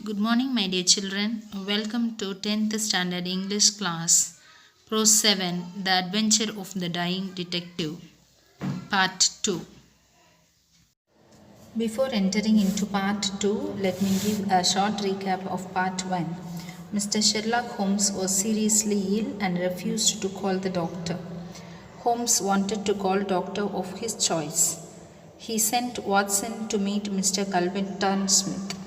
Good morning, my dear children. Welcome to 10th Standard English class, Prose 7 The Adventure of the Dying Detective, Part 2. Before entering into Part 2, let me give a short recap of Part 1. Mr. Sherlock Holmes was seriously ill and refused to call the doctor. Holmes wanted to call doctor of his choice. He sent Watson to meet Mr. Culverton Smith.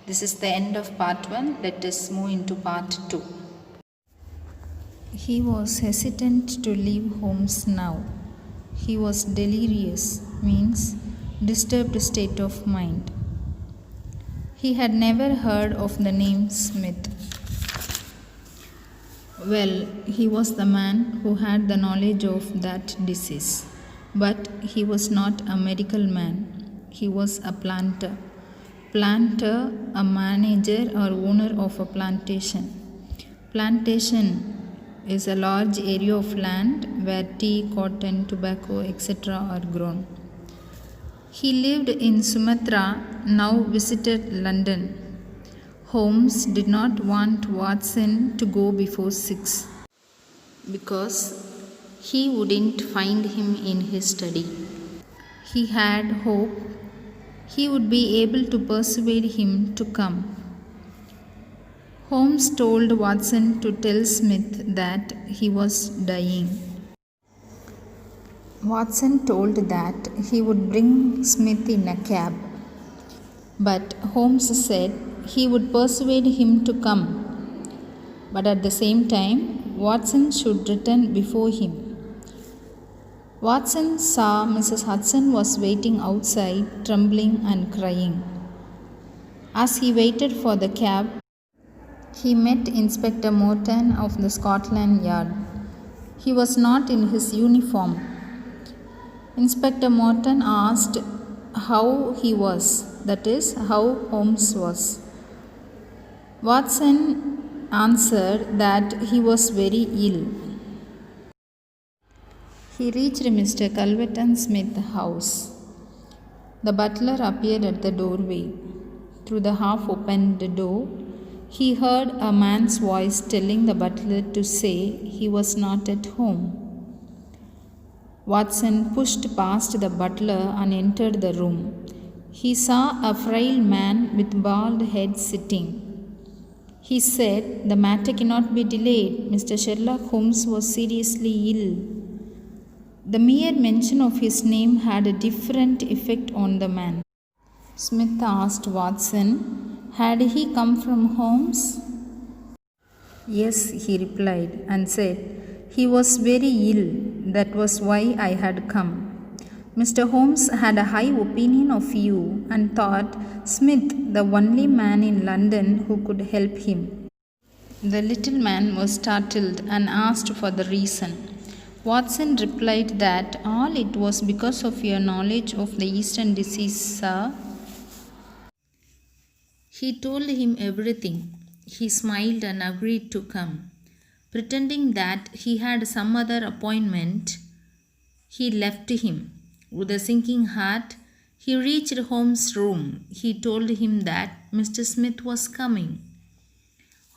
This is the end of part 1. Let us move into part 2. He was hesitant to leave Holmes now. He was delirious, means disturbed state of mind. He had never heard of the name Smith. Well, he was the man who had the knowledge of that disease. But he was not a medical man. He was a planter. Planter, a manager or owner of a plantation. Plantation is a large area of land where tea, cotton, tobacco, etc. are grown. He lived in Sumatra, now visited London. Holmes did not want Watson to go before 6 because he wouldn't find him in his study. He had hope he would be able to persuade him to come. Holmes told Watson to tell Smith that he was dying. Watson told that he would bring Smith in a cab, but Holmes said he would persuade him to come, but at the same time, Watson should return before him. Watson saw Mrs. Hudson was waiting outside, trembling and crying. As he waited for the cab, he met Inspector Morton of the Scotland Yard. He was not in his uniform. Inspector Morton asked how he was, that is, how Holmes was. Watson answered that he was very ill. He reached Mr. Culverton Smith's house. The butler appeared at the doorway. Through the half-opened door, he heard a man's voice telling the butler to say he was not at home. Watson pushed past the butler and entered the room. He saw a frail man with bald head sitting. He said, "The matter cannot be delayed. Mr. Sherlock Holmes was seriously ill." The mere mention of his name had a different effect on the man. Smith asked Watson, had he come from Holmes? Yes, he replied, and said, he was very ill. That was why I had come. Mr. Holmes had a high opinion of you and thought Smith the only man in London who could help him. The little man was startled and asked for the reason. Watson replied that all it was because of your knowledge of the Eastern disease, sir. He told him everything. He smiled and agreed to come. Pretending that he had some other appointment, he left him. With a sinking heart, he reached Holmes' room. He told him that Mr. Smith was coming.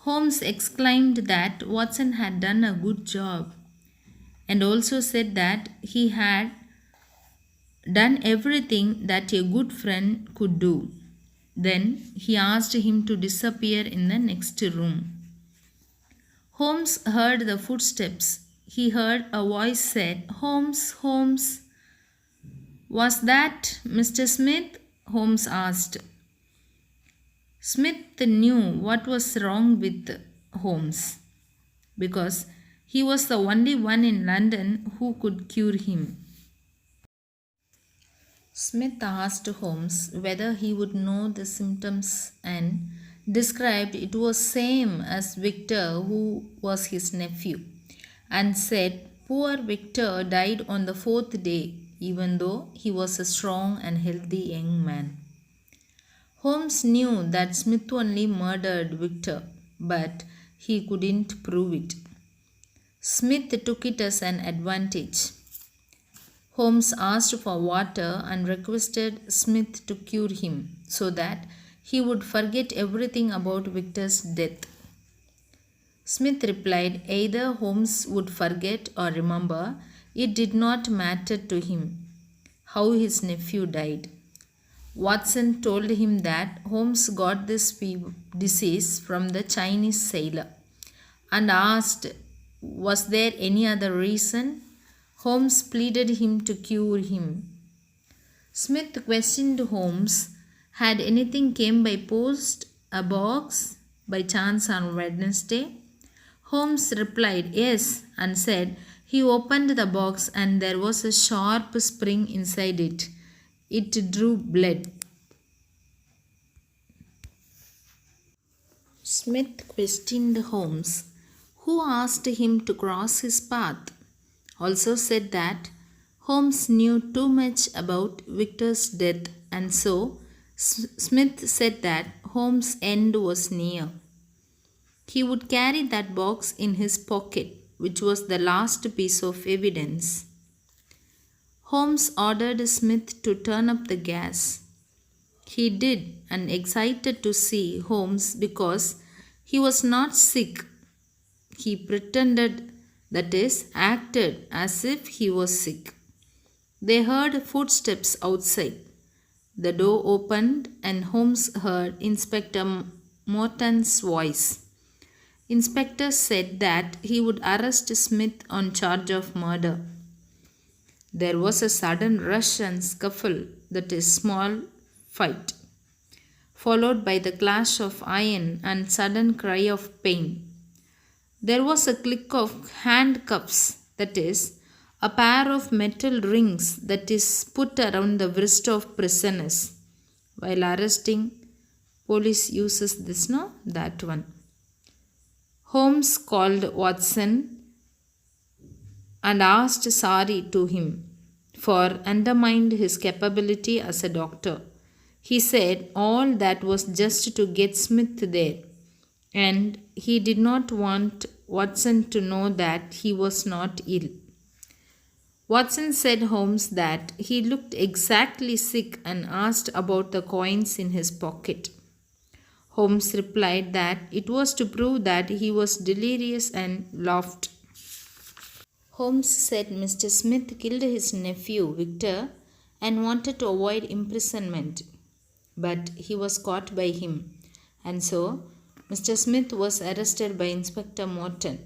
Holmes exclaimed that Watson had done a good job, and also said that he had done everything that a good friend could do. Then he asked him to disappear in the next room. Holmes heard the footsteps. He heard a voice said, "Holmes, Holmes." "Was that Mr. Smith?" Holmes asked. Smith knew what was wrong with Holmes, because he was the only one in London who could cure him. Smith asked Holmes whether he would know the symptoms and described it was same as Victor, who was his nephew, and said poor Victor died on the 4th day, even though he was a strong and healthy young man. Holmes knew that Smith only murdered Victor, but he couldn't prove it. Smith took it as an advantage. Holmes asked for water and requested Smith to cure him so that he would forget everything about Victor's death. Smith replied either Holmes would forget or remember, it did not matter to him how his nephew died. Watson told him that Holmes got this disease from the Chinese sailor and asked, was there any other reason? Holmes pleaded him to cure him. Smith questioned Holmes, had anything came by post, a box, by chance on Wednesday? Holmes replied yes and said he opened the box and there was a sharp spring inside it. It drew blood. Smith questioned Holmes, who asked him to cross his path. Also said that Holmes knew too much about Victor's death, and so Smith said that Holmes' end was near. He would carry that box in his pocket, which was the last piece of evidence. Holmes ordered Smith to turn up the gas. He did, and excited to see Holmes because he was not sick. He pretended, that is, acted as if he was sick. They heard footsteps outside. The door opened and Holmes heard Inspector Morton's voice. Inspector said that he would arrest Smith on charge of murder. There was a sudden rush and scuffle, that is, small fight, followed by the clash of iron and sudden cry of pain. There was a click of handcuffs, that is, a pair of metal rings that is put around the wrist of prisoners. While arresting, police uses this, no? That one. Holmes called Watson and asked sorry to him for undermined his capability as a doctor. He said all that was just to get Smith there, and he did not want Watson to know that he was not ill. Watson said Holmes that he looked exactly sick and asked about the coins in his pocket. Holmes replied that it was to prove that he was delirious and laughed. Holmes said Mr. Smith killed his nephew Victor and wanted to avoid imprisonment, but he was caught by him, and so Mr. Smith was arrested by Inspector Morton.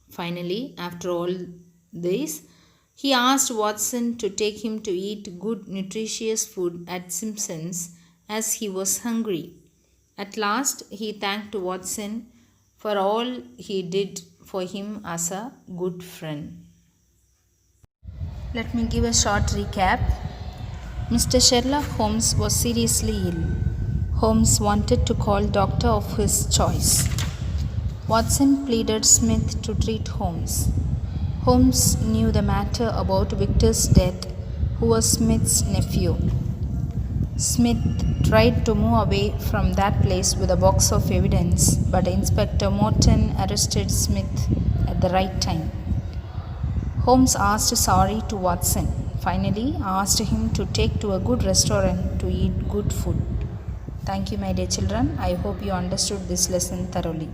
Finally, after all this, he asked Watson to take him to eat good nutritious food at Simpson's as he was hungry. At last, he thanked Watson for all he did for him as a good friend. Let me give a short recap. Mr. Sherlock Holmes was seriously ill. Holmes wanted to call a doctor of his choice. Watson pleaded Smith to treat Holmes. Holmes knew the matter about Victor's death, who was Smith's nephew. Smith tried to move away from that place with a box of evidence, but Inspector Morton arrested Smith at the right time. Holmes asked sorry to Watson. Finally, asked him to take to a good restaurant to eat good food. Thank you, my dear children. I hope you understood this lesson thoroughly.